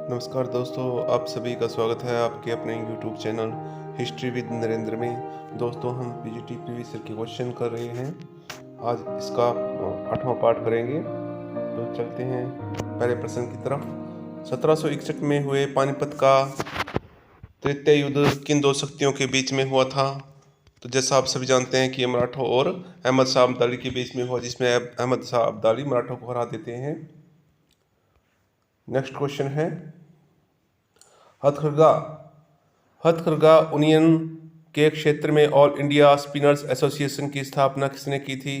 नमस्कार दोस्तों, आप सभी का स्वागत है आपके अपने YouTube channel history with Narendra में। दोस्तों, हम पीजीटी प्रीवियस ईयर के क्वेश्चन कर रहे हैं। आज इसका 8वां पार्ट करेंगे। तो चलते हैं पहले प्रश्न की तरफ। 1761 में हुए पानीपत का तृतीय युद्ध किन दो शक्तियों के बीच में हुआ था? तो जैसा आप सभी जानते हैं कि ये मराठों और अहमद शाह अब्दाली के बीच में हुआ, जिसमें अहमद शाह अब्दाली मराठों को हरा देते हैं। नेक्स्ट क्वेश्चन है, हथकरघा हथकरघा यूनियन के क्षेत्र में ऑल इंडिया स्पिनर्स एसोसिएशन की स्थापना किसने की थी?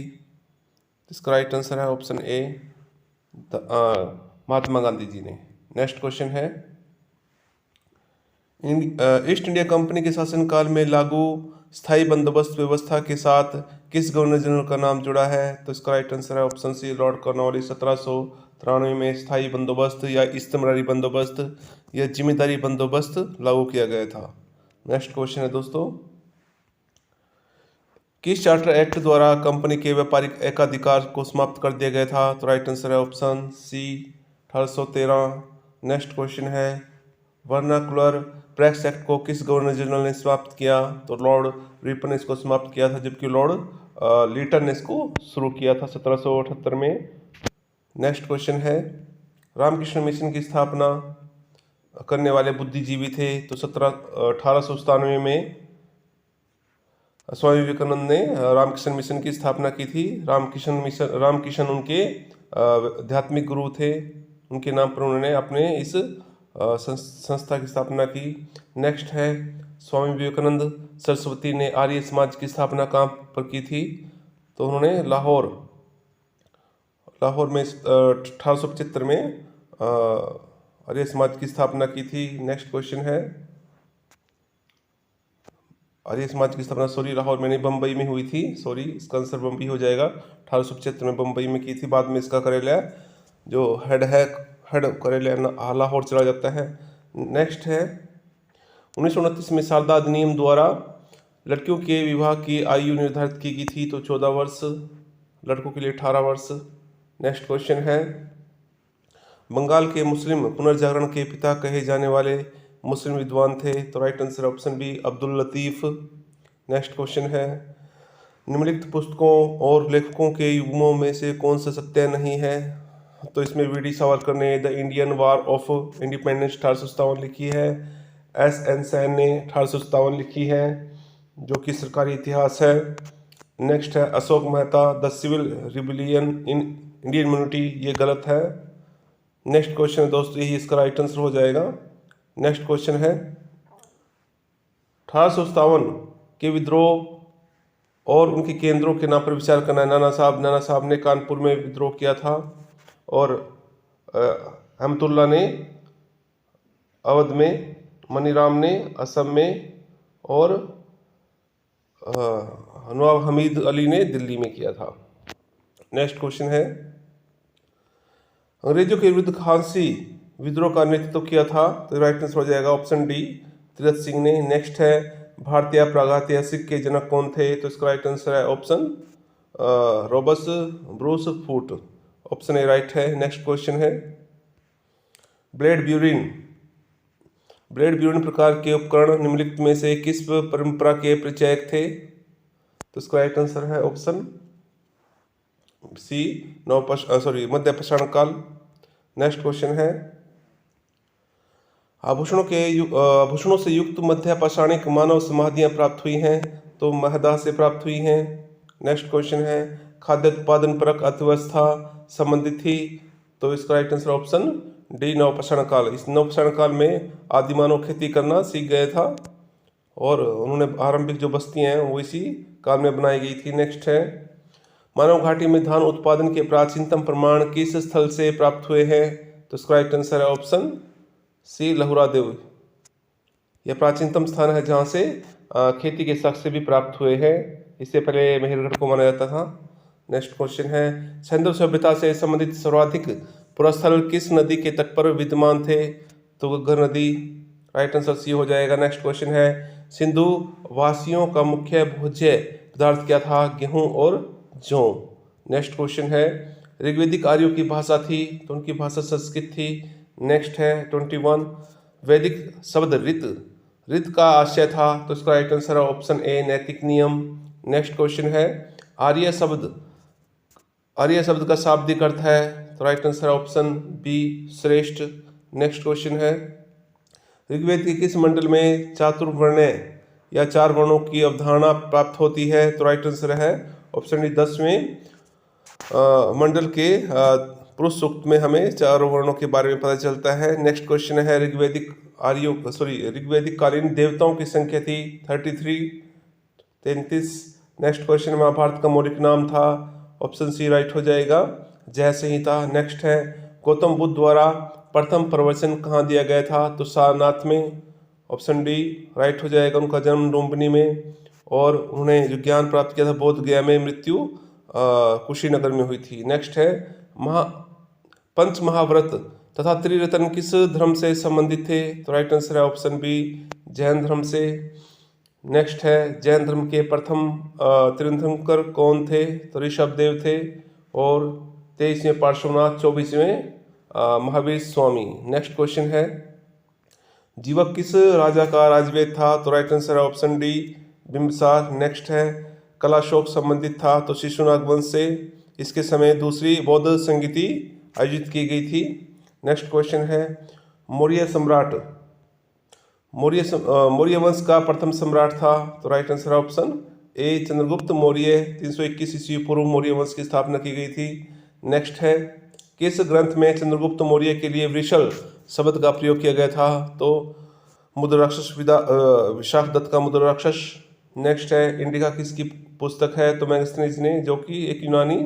इसका राइट आंसर है ऑप्शन ए, महात्मा गांधी जी ने। नेक्स्ट क्वेश्चन है, ईस्ट इंडिया कंपनी के शासनकाल में लागू स्थायी बंदोबस्त व्यवस्था के साथ किस गवर्नर जनरल का नाम जुड़ा है? तो इसका राइट आंसर है ऑप्शन सी, लॉर्ड कॉर्नवालिस। 1793 में स्थायी बंदोबस्त या इस्तेमरारी बंदोबस्त या जिम्मेदारी बंदोबस्त लागू किया गया था। नेक्स्ट क्वेश्चन है दोस्तों, किस चार्टर एक्ट द्वारा कंपनी के व्यापारिक एकाधिकार को समाप्त कर दिया गया था? तो राइट आंसर है ऑप्शन सी, 1813। नेक्स्ट क्वेश्चन है, वर्नाकुलर प्रेस एक्ट को किस गवर्नर जनरल ने समाप्त किया? तो लॉर्ड रिपन ने इसको समाप्त किया था, जबकि लॉर्ड लीटन ने इसको शुरू किया था 1778 में। नेक्स्ट क्वेश्चन है, रामकृष्ण मिशन की स्थापना करने वाले बुद्धिजीवी थे? तो 1897 में स्वामी विवेकानंद ने रामकृष्ण मिशन की स्थापना की थी। रामकृष्ण उनके आध्यात्मिक गुरु थे, उनके नाम पर उन्होंने अपने इस संस्था की स्थापना की। नेक्स्ट है, स्वामी विवेकानंद सरस्वती ने आर्य समाज की स्थापना कहाँ पर की थी? तो उन्होंने लाहौर में 1875 में आर्य समाज की स्थापना की थी। नेक्स्ट क्वेश्चन है, आर्य समाज की स्थापना लाहौर में नहीं, बम्बई में हुई थी। इसका आंसर बम्बई हो जाएगा। 1875 में बम्बई में की थी। बाद में इसका कार्यालय जो हेड कार्यालय लाहौर चला जाता है। नेक्स्ट है, 1929 में शारदा अधिनियम द्वारा लड़कियों के विवाह की आयु निर्धारित की गई थी। तो 14 वर्ष, लड़कों के लिए 18 वर्ष। नेक्स्ट क्वेश्चन है, बंगाल के मुस्लिम पुनर्जागरण के पिता कहे जाने वाले मुस्लिम विद्वान थे? तो right answer option B, Abdul Latif. Next question है, निम्नलिखित पुस्तकों और लेखकों के युग्मों में से कौन सा सत्य नहीं है? तो इसमें वी.डी. सावरकर ने the Indian war of independence 1857 लिखी है। एस.एन. सेन ने 1857 लिखी है, जो कि सरकारी इतिहास है। नेक्स्ट है, Ashok Mehta the civil rebellion in Indian immunity, ये गलत है। नेक्स्ट क्वेश्चन है दोस्तों, यही इसका राइट आंसर हो जाएगा। नेक्स्ट क्वेश्चन है, 1857 के विद्रोह और उनके केंद्रों के नाम पर विचार करना है। नाना साहब ने कानपुर में विद्रोह किया था, और अहमदुल्ला ने अवध में, मनीराम ने असम में, और नवाब हमीद अली ने दिल्ली में किया था। नेक्स्ट क्वेश्चन है, अंग्रेजों के विरुद्ध खांसी विद्रोह का नेतृत्व किया था? तो राइट आंसर हो जाएगा ऑप्शन डी, तीरथ सिंह ने। नेक्स्ट है, भारतीय प्रागैतिहासिक के जनक कौन थे? तो इसका राइट आंसर है option Robert Bruce Foote, option A right है। नेक्स्ट क्वेश्चन है, ब्लेड ब्यूरिन प्रकार के उपकरण निम्नलिखित में से किस परंपरा के परिचायक थे? तो इसका राइट आंसर है ऑप्शन सी, मध्य पाषाण काल। नेक्स्ट क्वेश्चन है, आभूषणों से युक्त मध्य पाषाणिक मानव समाधियां प्राप्त हुई हैं? तो महदा से प्राप्त हुई हैं। नेक्स्ट क्वेश्चन है, खाद्य उत्पादन परक अर्थव्यवस्था संबंधित थी? तो इसका राइट आंसर ऑप्शन डी, नवपाषाण काल। इस नवपाषाण काल में आदिमानव खेती करना सीख गया था, और उन्होंने आरंभिक जो बस्तियां हैं वो इसी काल में बनाई गई थी। नेक्स्ट है, मानव घाटी में धान उत्पादन के प्राचीनतम प्रमाण किस स्थल से प्राप्त हुए हैं? तो इसका राइट आंसर है ऑप्शन सी, लहुरा देव। यह प्राचीनतम स्थान है जहाँ से खेती के साक्ष्य भी प्राप्त हुए हैं। इससे पहले मेहरगढ़ को माना जाता था। नेक्स्ट क्वेश्चन है, सिंधु सभ्यता से संबंधित सर्वाधिक पुरस्थल किस नदी के तट पर विद्यमान थे? तो घग्गर नदी, राइट आंसर सी हो जाएगा। नेक्स्ट क्वेश्चन है, सिंधु वासियों का मुख्य भोज्य पदार्थ क्या था? गेहूं और जौ। नेक्स्ट क्वेश्चन है, ऋग्वेदिक आर्यों की भाषा थी? तो उनकी भाषा संस्कृत थी। नेक्स्ट है 21, वैदिक शब्द रित, रित का आशय था, तो इसका राइट आंसर है ऑप्शन ए नैतिक नियम। नेक्स्ट क्वेश्चन है आर्य शब्द, आर्य शब्द का शाब्दिक अर्थ है, तो राइट आंसर है ऑप्शन बी श्रेष्ठ। नेक्स्ट क्वेश्चन है ऋग्वेद के किस मंडल में चातुर्वर्ण या 4 वर्णों की अवधारणा प्राप्त होती है, तो राइट आंसर है ऑप्शन डी 10वें मंडल के पुरुष सूक्त में हमें 4 वर्णों के बारे में पता चलता है। नेक्स्ट क्वेश्चन है ऋग्वेदिक कालीन देवताओं की संख्या थी 33। नेक्स्ट क्वेश्चन महाभारत का मौलिक नाम था, ऑप्शन सी राइट हो जाएगा जय संहिता। नेक्स्ट है गौतम बुद्ध द्वारा प्रथम प्रवचन कहाँ दिया गया था, तो सारनाथ में, ऑप्शन डी राइट हो जाएगा। उनका जन्म लुम्बिनी में और उन्होंने जो ज्ञान प्राप्त किया था बोध गया में, मृत्यु कुशीनगर में हुई थी। नेक्स्ट है पंच महाव्रत तथा त्रिरत्न किस धर्म से संबंधित थे, तो राइट आंसर है ऑप्शन बी जैन धर्म से। नेक्स्ट है जैन धर्म के प्रथम तीर्थंकर कौन थे, तो ऋषभ देव थे और 23वें पार्श्वनाथ, 24वें महावीर स्वामी। नेक्स्ट क्वेश्चन है जीवक किस राजा का राजवेद था, तो राइट आंसर है ऑप्शन डी बिंबिसार। नेक्स्ट है कलाशोक संबंधित था, तो शिशुनाग वंश से इसके समय दूसरी बौद्ध संगीति आयोजित की गई थी। नेक्स्ट क्वेश्चन है मौर्य सम्राट, मौर्य वंश का प्रथम सम्राट था, तो राइट आंसर है ऑप्शन ए चंद्रगुप्त मौर्य। 321 ईस्वी पूर्व मौर्य वंश की स्थापना की गई थी। नेक्स्ट है किस ग्रंथ में चंद्रगुप्त मौर्य के लिए वृषल शब्द का प्रयोग किया गया था, तो मुद्रा राक्षस विशाख दत्त का मुद्रा राक्षस। नेक्स्ट है इंडिका किसकी पुस्तक है, तो मैगस्थनीज ने, जो कि एक यूनानी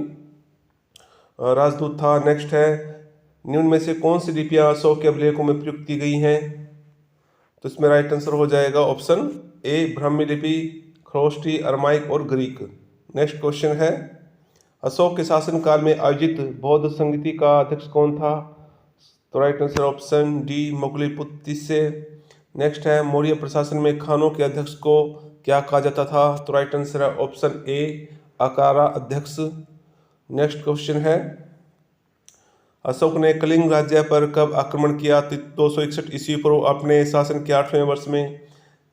राजदूत था। नेक्स्ट है निम्न में से कौन सी लिपियां अशोक के अभिलेखों में प्रयुक्त की गई हैं, तो इसमें राइट आंसर हो जाएगा ऑप्शन ए ब्राह्मी लिपि, खरोष्टी, अरमाइक और ग्रीक। नेक्स्ट क्वेश्चन है अशोक के शासनकाल में आयोजित बौद्ध संगीति का अध्यक्ष कौन था, तो right answer option D Moggaliputra तीसरे। नेक्स्ट है मौर्य प्रशासन में खानों के अध्यक्ष को क्या कहा जाता था, तो राइट आंसर है ऑप्शन ए आकारा अध्यक्ष। नेक्स्ट क्वेश्चन है अशोक ने कलिंग राज्य पर कब आक्रमण किया, 261 ईस्वी पूर्व अपने शासन के 8वें वर्ष में।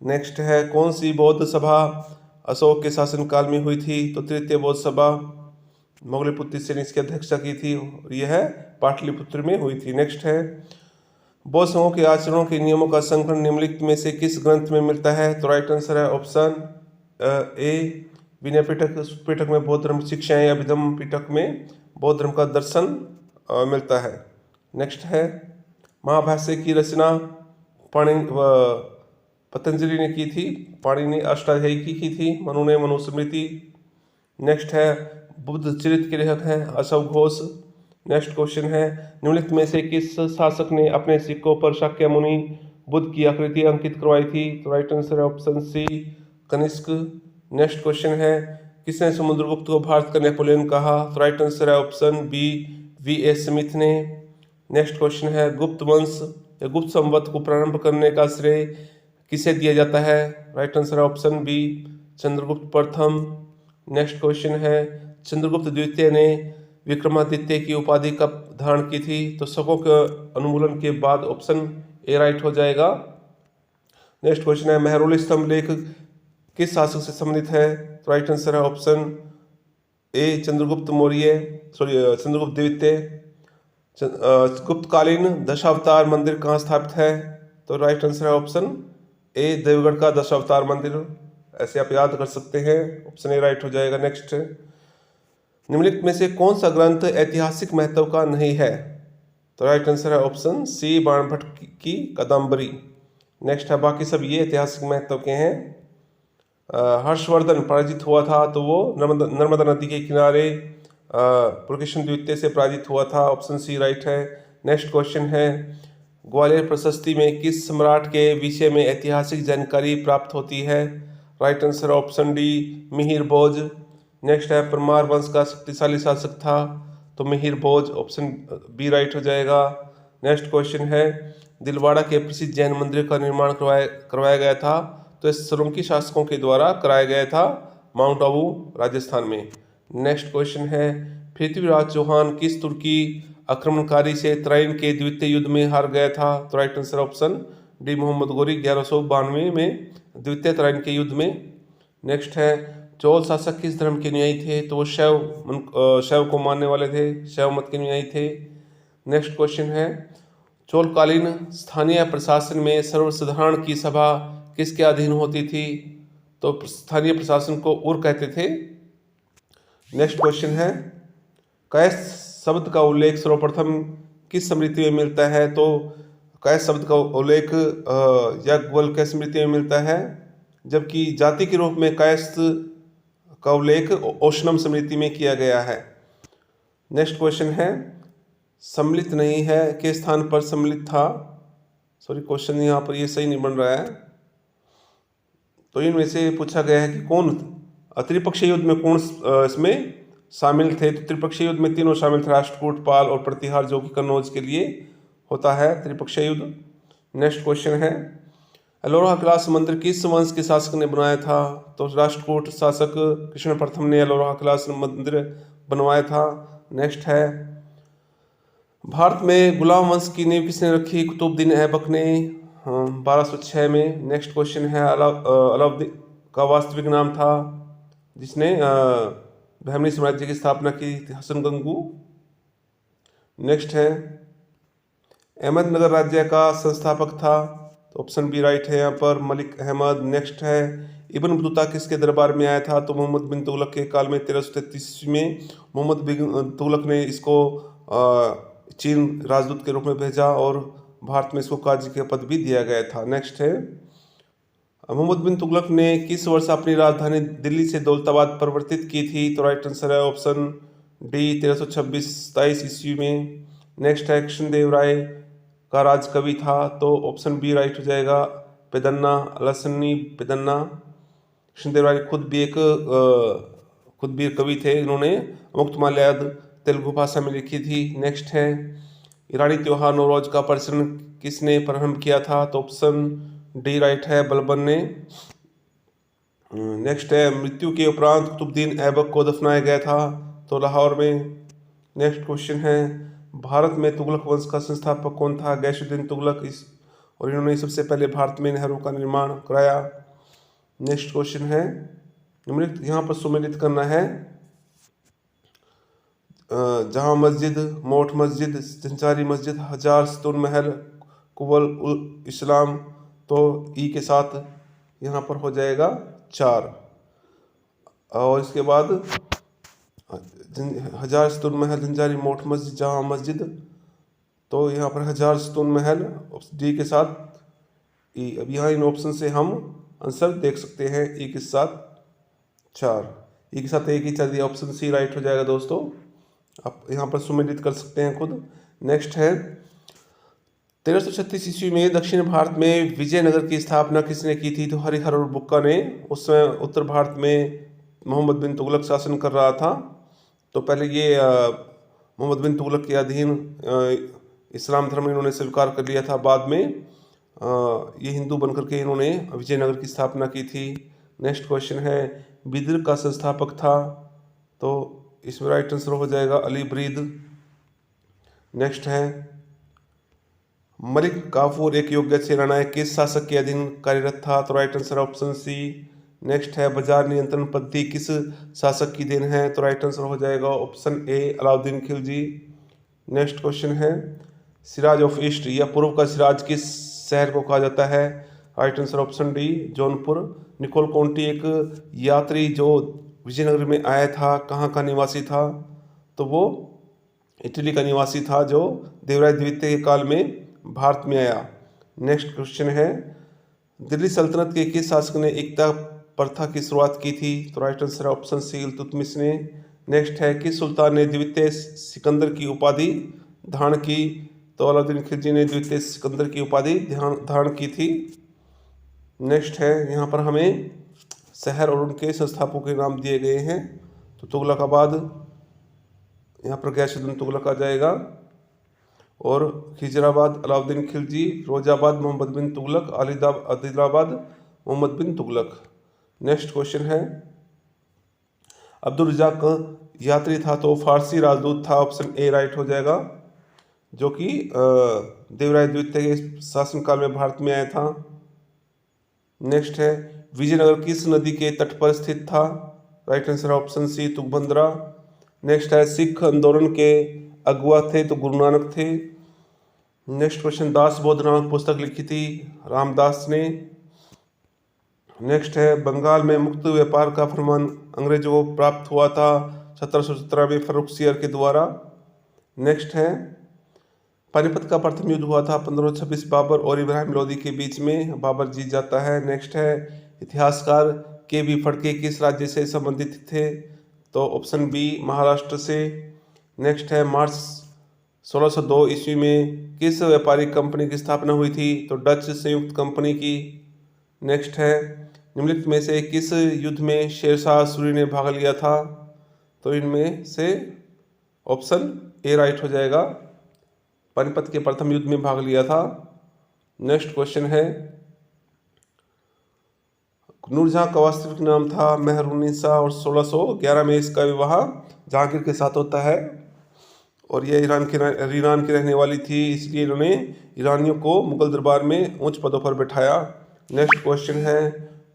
नेक्स्ट है कौन सी बौद्ध सभा अशोक के शासनकाल में हुई थी, तो तृतीय बौद्ध सभा मोगलीपुत्र से इसकी अध्यक्षता की थी, यह है पाटलिपुत्र में हुई थी। नेक्स्ट है बौद्ध संघों के आचरणों के नियमों का संकलन निम्नलिखित में से किस ग्रंथ में मिलता है, तो राइट आंसर है ऑप्शन ए विनय पिटक में बौद्ध धर्म शिक्षाएं, या अभिधम्म पिटक में बौद्ध धर्म का दर्शन मिलता है। नेक्स्ट है महाभाष्य की रचना पतंजलि ने की थी, पाणिनि ने अष्टाध्यायी की थी, मनु ने मनुस्मृति। नेक्स्ट है बुद्ध चरित्र के लेखक हैं अशोक घोष। नेक्स्ट क्वेश्चन है निम्नलिखित में से किस शासक ने अपने सिक्कों पर शाक्य मुनि बुद्ध की आकृति अंकित करवाई थी, तो राइट आंसर है option C Kanishka. Next question है किसने समुद्रगुप्त को भारत का नेपोलियन कहा, तो राइट आंसर है ऑप्शन बी V.S. स्मिथ ने। नेक्स्ट क्वेश्चन है गुप्त वंश या गुप्त संवत को प्रारंभ करने का श्रेय किसे दिया जाता है, राइट आंसर है ऑप्शन बी चंद्रगुप्त प्रथम। नेक्स्ट क्वेश्चन है चंद्रगुप्त द्वितीय ने विक्रमादित्य की उपाधि कब धारण की थी, तो शकों के अनुमूलन के बाद, ऑप्शन ए राइट हो जाएगा। नेक्स्ट क्वेश्चन है मेहरौली स्तंभ लेख किस शासक से संबंधित है, तो राइट आंसर है ऑप्शन ए चंद्रगुप्त चंद्रगुप्त द्वितीय। गुप्तकालीन दशावतार मंदिर कहाँ स्थापित है, तो राइट आंसर है ऑप्शन ए देवगढ़ का दशावतार मंदिर। ऐसे आप याद कर सकते हैं, ऑप्शन ए राइट हो जाएगा। नेक्स्ट निम्नलिखित में से कौन सा ग्रंथ ऐतिहासिक महत्व का नहीं है, तो राइट आंसर है ऑप्शन सी बाणभट्ट की कादम्बरी। नेक्स्ट है बाकी सब ये ऐतिहासिक महत्व के हैं। हर्षवर्धन पराजित हुआ था, तो वो नर्मदा नदी के किनारे पुलकेशिन द्वितीय से पराजित हुआ था, ऑप्शन सी राइट है। नेक्स्ट क्वेश्चन है ग्वालियर प्रशस्ति में किस सम्राट के विषय में ऐतिहासिक जानकारी प्राप्त होती है, right answer option D Mihir Bhoj. Next है परमार वंश का शक्तिशाली शासक था, तो Mihir Bhoj, option B right हो जाएगा। नेक्स्ट क्वेश्चन है दिलवाड़ा के प्रसिद्ध जैन मंदिर का निर्माण करवाया गया था, तो इस सोलंकी शासकों के द्वारा कराया गया था माउंट आबू राजस्थान में। नेक्स्ट क्वेश्चन है पृथ्वीराज चौहान किस तुर्की आक्रमणकारी से तराइन के द्वितीय युद्ध में हार गया था? तो right answer option D Mohammad Ghori 1192 में द्वितीय तराइन के युद्ध में। नेक्स्ट है, चोल शासक किस धर्म के अनुयायी थे? तो वो शैव को मानने वाले थे, शैव मत के अनुयायी थे। नेक्स्ट क्वेश्चन है, चोलकालीन स्थानीय प्रशासन में सर्वसाधारण की सभा किसके अधीन होती थी? तो स्थानीय प्रशासन को उर कहते थे। नेक्स्ट क्वेश्चन है, कैस शब्द का उल्लेख सर्वप्रथम किस स्मृति में मिलता है? तो कैस शब्द का उल्लेख याज्ञवल्क्य स्मृति में मिलता है, जबकि जाति के रूप में कैस का उल्लेख ओशनम स्मृति में किया गया है। नेक्स्ट क्वेश्चन है, सम्मिलित नहीं है के स्थान पर सम्मिलित था? सॉरी, क्वेश्चन यहाँ पर ये सही नहीं बन रहा है। तो इनमें से पूछा गया है कि कौन त्रिपक्षीय युद्ध में कौन इसमें शामिल थे? तो त्रिपक्षीय युद्ध में तीनों शामिल थे, राष्ट्रकूट, पाल और प्रतिहार, जो कि कन्नौज के लिए होता है त्रिपक्षीय युद्ध। नेक्स्ट क्वेश्चन है, एलोरा कैलाश मंदिर किस वंश के शासक ने बनाया था? तो राष्ट्रकूट शासक कृष्ण प्रथम ने एलोरा कैलाश मंदिर बनवाया था। नेक्स्ट है, भारत में गुलाम वंश की नींव किसने रखी? कुतुबुद्दीन ऐबक ने 1206 में। नेक्स्ट क्वेश्चन है, अलाउद्दीन का वास्तविक नाम था जिसने बहमनी साम्राज्य की स्थापना की थी? हसन गंगू। नेक्स्ट है, अहमदनगर राज्य का संस्थापक था? तो ऑप्शन बी राइट है यहाँ पर, मलिक अहमद। नेक्स्ट है, इब्न बतूता किसके दरबार में आया था? तो मोहम्मद बिन तुगलक के काल में 1333 में मोहम्मद बिन तुगलक ने इसको चीन राजदूत के रूप में भेजा और भारत में इसको काजी का पद भी दिया गया था। नेक्स्ट है, मोहम्मद बिन तुगलक ने किस वर्ष अपनी राजधानी दिल्ली से दौलताबाद परिवर्तित की थी? तो राइट आंसर है ऑप्शन डी 1326-27 ईस्वी में। नेक्स्ट है, कृष्णदेव राय का राज कवि था? तो ऑप्शन बी राइट हो जाएगा, पेदन्ना, लसन्नी पेदन्ना। कृष्णदेव राय खुद भी एक कवि थे, इन्होंने मुक्तमाल्याद तेलुगु भाषा में लिखी थी। नेक्स्ट है, ईरानी त्योहार नवरोज का प्रचलन किसने प्रारंभ किया था? तो ऑप्शन डी राइट है, बलबन ने। नेक्स्ट है, मृत्यु के उपरांत कुतुबुद्दीन ऐबक को दफनाया गया था? तो लाहौर में। नेक्स्ट क्वेश्चन है, भारत में तुगलक वंश का संस्थापक कौन था? गैसुद्दीन तुगलक, और इन्होंने सबसे पहले भारत में नहरों का निर्माण कराया। नेक्स्ट क्वेश्चन है, निम्नलिखित यहाँ पर सुमेलित करना है, जहाँ मस्जिद, मोठ मस्जिद, जंचारी मस्जिद, हजार सतून महल, कुवल उल इस्लाम। तो ई के साथ यहाँ पर हो जाएगा 4, और इसके बाद हजार सतून महल, जंजारी, मोठ मस्जिद, जहाँ मस्जिद। तो यहाँ पर हजार सतून महल डी के साथ ई। अब यहाँ इन ऑप्शन से हम आंसर देख सकते हैं, ई के साथ 4, ई के साथ एक ही चल दिया, ऑप्शन सी राइट हो जाएगा दोस्तों। आप यहाँ पर सुमेलित कर सकते हैं खुद। नेक्स्ट है, 1336 ईस्वी में दक्षिण भारत में विजयनगर की स्थापना किसने की थी? तो हरिहर और बुक्का ने। उस समय उत्तर भारत में मोहम्मद बिन तुगलक शासन कर रहा था, तो पहले ये मोहम्मद बिन तुगलक के अधीन इस्लाम धर्म इन्होंने स्वीकार कर लिया था। बाद में ये हिंदू बनकर के इन्होंने विजयनगर की स्थापना की थी। नेक्स्ट क्वेश्चन है, बिदर का संस्थापक था? तो इसमें राइट आंसर हो जाएगा अली ब्रीद। नेक्स्ट है, मलिक काफूर एक योग्य सेनानायक किस शासक के अधीन कार्यरत था? तो right answer option C. Next है, बाजार नियंत्रण पद्धति किस शासक की देन है? तो राइट आंसर हो जाएगा option A, Alauddin Khilji. Next question है, सिराज ऑफ ईस्ट या पूर्व का सिराज किस शहर को कहा जाता है? Right answer option D, Jaunpur. Nicolo Conti एक यात्री जो विजयनगर में आया था, कहाँ का निवासी था? तो वो इटली का निवासी था, जो देवराय द्वितीय के काल में भारत में आया। नेक्स्ट क्वेश्चन है, दिल्ली सल्तनत के किस शासक ने एकता प्रथा की शुरुआत की थी? तो right answer option C, Iltutmish ने। नेक्स्ट है, किस सुल्तान ने द्वितीय सिकंदर की उपाधि धारण की? तो अलाउद्दीन खिलजी ने द्वितीय सिकंदर की उपाधि धारण की थी। नेक्स्ट है, यहाँ पर हमें शहर और उनके संस्थापकों के नाम दिए गए हैं। तो तुगलकाबाद, यहाँ पर गैसुद्दीन तुगलक आ जाएगा, और खिजराबाद अलाउद्दीन खिलजी, फिरोजाबाद मोहम्मद बिन तुगलक, आदिलाबाद मोहम्मद बिन तुगलक। नेक्स्ट क्वेश्चन है, अब्दुल रज़ाक यात्री था? तो फारसी राजदूत था, ऑप्शन ए राइट हो जाएगा। जो कि देवराय द्वितीय के शासनकाल में भारत में आया था। नेक्स्ट है विजयनगर किस नदी के तट पर स्थित था? Right answer option C Tungabhadra. Next है सिख आंदोलन के अगुआ थे तो गुरु नानक थे। नेक्स्ट क्वेश्चन दास बोध नामक पुस्तक लिखी थी रामदास ने। नेक्स्ट है बंगाल में मुक्त व्यापार का फरमान अंग्रेजों को प्राप्त हुआ था 1717 में फर्रुखसियर के द्वारा। नेक्स्ट है पानीपत का प्रथम युद्ध हुआ था 1526 बाबर और इब्राहिम लोदी के बीच में, बाबर जीत जाता है। नेक्स्ट है इतिहासकार के बी फड़के किस राज्य से संबंधित थे? तो ऑप्शन बी महाराष्ट्र से। नेक्स्ट है मार्च 1602 ईस्वी में किस व्यापारिक कंपनी की स्थापना हुई थी? तो डच संयुक्त कंपनी की। नेक्स्ट है निम्नलिखित में से किस युद्ध में शेरशाह सूरी ने भाग लिया था? तो इनमें से ऑप्शन ए राइट हो जाएगा, पानीपत के प्रथम युद्ध में भाग लिया था। नेक्स्ट क्वेश्चन है नूरजहां का वास्तविक नाम था मेहरुन्निसा और 1611 में इसका विवाह जहांगीर के साथ होता है और यह ईरान की रहने वाली थी, इसलिए इन्होंने ईरानियों को मुगल दरबार में उच्च पदों पर बैठाया। नेक्स्ट क्वेश्चन है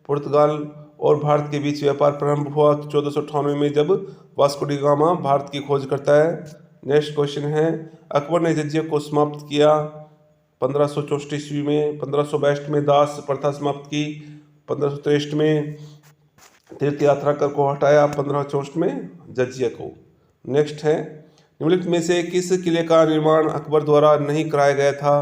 पुर्तगाल और भारत के बीच व्यापार प्रारंभ हुआ 1498 में जब वास्को डी गामा भारत की खोज करता है। नेक्स्ट क्वेश्चन है अकबर ने जजिया को समाप्त किया 1564 ईस्वी में, 1562 में दास प्रथा समाप्त की, 1563 में तीर्थ यात्रा कर को हटाया, 1564 में जजिया को। नेक्स्ट है निम्नलिखित में से किस किले का निर्माण अकबर द्वारा नहीं कराया गया था?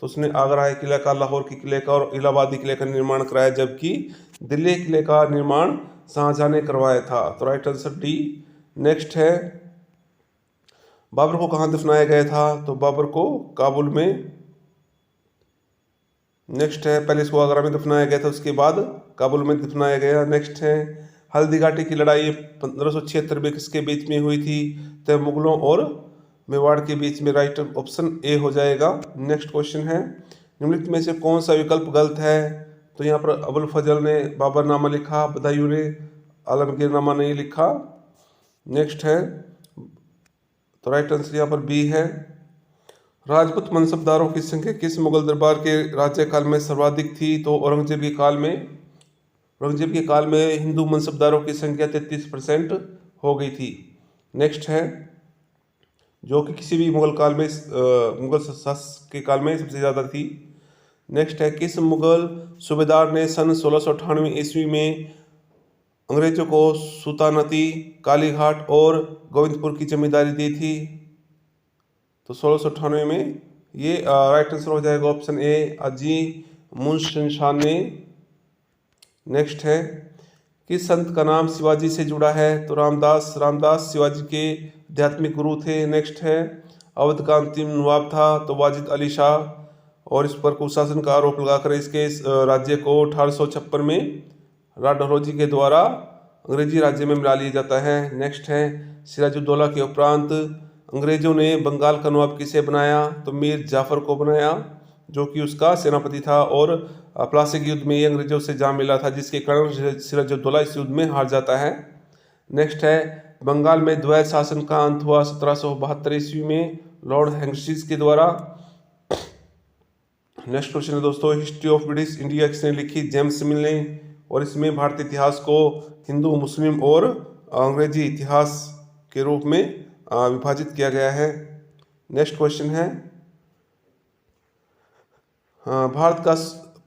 तो उसने आगरा के किले का, लाहौर के किले का और इलाहाबादी किले का निर्माण कराया, जबकि दिल्ली किले का निर्माण शाहजहां ने करवाया था। तो राइट आंसर डी। नेक्स्ट है बाबर को कहाँ दफनाया गया था? तो बाबर को काबुल में। नेक्स्ट है पहले इसको आगरा में दफनाया गया था, उसके बाद काबुल में दफनाया गया। नेक्स्ट है हल्दी घाटी की लड़ाई 1576 में किसके बीच में हुई थी? तो मुगलों और मेवाड़ के बीच में। राइट ऑप्शन ए हो जाएगा। नेक्स्ट क्वेश्चन है निम्नलिखित में से कौन सा विकल्प गलत है? तो यहाँ पर अबुल फजल ने बाबरनामा लिखा, बदायूं ने आलमगीरनामा नहीं लिखा। नेक्स्ट है तो राइट आंसर यहाँ पर बी है। राजपूत मनसबदारों की संख्या किस मुगल दरबार के राज्यकाल में सर्वाधिक थी? तो औरंगजेब के काल में हिंदू मनसबदारों की संख्या 33% हो गई थी। नेक्स्ट है जो कि किसी भी मुगल काल में मुगल शासक के काल में सबसे ज़्यादा थी। नेक्स्ट है किस मुगल सूबेदार ने सन 1698 ईस्वी में अंग्रेजों को सुल्तानती, कालीघाट और गोविंदपुर की जमींदारी दी थी? तो 1698 में ये राइट आंसर हो जाएगा ऑप्शन ए अजी मुंशनशाह ने। नेक्स्ट है किस संत का नाम शिवाजी से जुड़ा है? तो रामदास शिवाजी के आध्यात्मिक गुरु थे। नेक्स्ट है अवध का अंतिम नवाब था तो वाजिद अली शाह, और इस पर कुशासन का आरोप लगाकर इसके राज्य को 1856 में राडहरोजी के द्वारा अंग्रेजी राज्य में मिला लिया जाता है। नेक्स्ट है सिराजुद्दौला के उपरांत अंग्रेजों ने बंगाल का नवाब किसे बनाया? तो मीर जाफर को बनाया, जो कि उसका सेनापति था, और प्लासी के युद्ध में ये अंग्रेजों से जा मिला था, जिसके कारण सिराजुद्दौला इस युद्ध में हार जाता है। नेक्स्ट है बंगाल में द्वैत शासन का अंत हुआ 1772 ईस्वी में लॉर्ड हेंस्टिंग्स के द्वारा। नेक्स्ट क्वेश्चन है दोस्तों हिस्ट्री ऑफ ब्रिटिश इंडिया किसने लिखी? जेम्स मिल ने, और इसमें भारतीय इतिहास को हिंदू, मुस्लिम और अंग्रेजी इतिहास के रूप में विभाजित किया गया है। नेक्स्ट क्वेश्चन है भारत का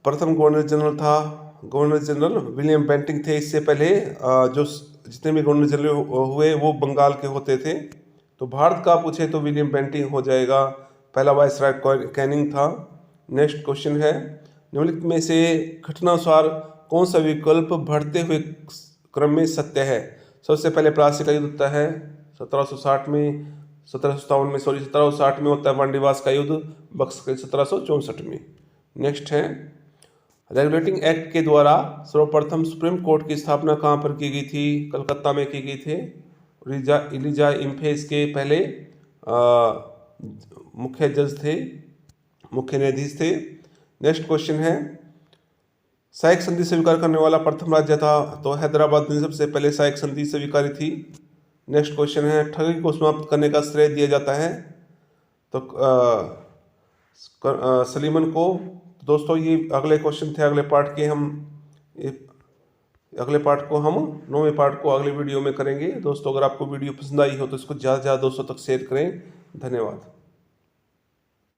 प्रथम गवर्नर जनरल था, गवर्नर जनरल विलियम बेंटिंग थे। इससे पहले जो जितने भी गवर्नर जनरल हुए वो बंगाल के होते थे। तो भारत का पूछे तो विलियम बेंटिंग हो जाएगा, पहला वायसराय कैनिंग था। नेक्स्ट क्वेश्चन है निम्नलिखित में से घटनानुसार कौन सा विकल्प बढ़ते हुए क्रम में सत्य है? सबसे पहले प्लासी का युद्ध होता है 1760 में, 1760 में होता है वांडीवास का युद्ध, बक्सर 1764 में। नेक्स्ट है रेगुलेटिंग एक्ट के द्वारा सर्वप्रथम सुप्रीम कोर्ट की स्थापना कहाँ पर की गई थी? कलकत्ता में की गई थी। इलिजा इम्फे इसके पहले मुख्य जज थे, मुख्य न्यायाधीश थे। नेक्स्ट क्वेश्चन है सहायक संधि स्वीकार करने वाला प्रथम राज्य था? तो हैदराबाद ने सबसे पहले सहायक संधि स्वीकारी थी। नेक्स्ट क्वेश्चन है ठगी को समाप्त करने का श्रेय दिया जाता है? तो सलीमन को। दोस्तों ये अगले क्वेश्चन थे अगले पार्ट के। अगले पार्ट को हम 9वें पार्ट को अगले वीडियो में करेंगे। दोस्तों अगर आपको वीडियो पसंद आई हो तो इसको ज़्यादा से ज़्यादा दोस्तों तक शेयर करें। धन्यवाद।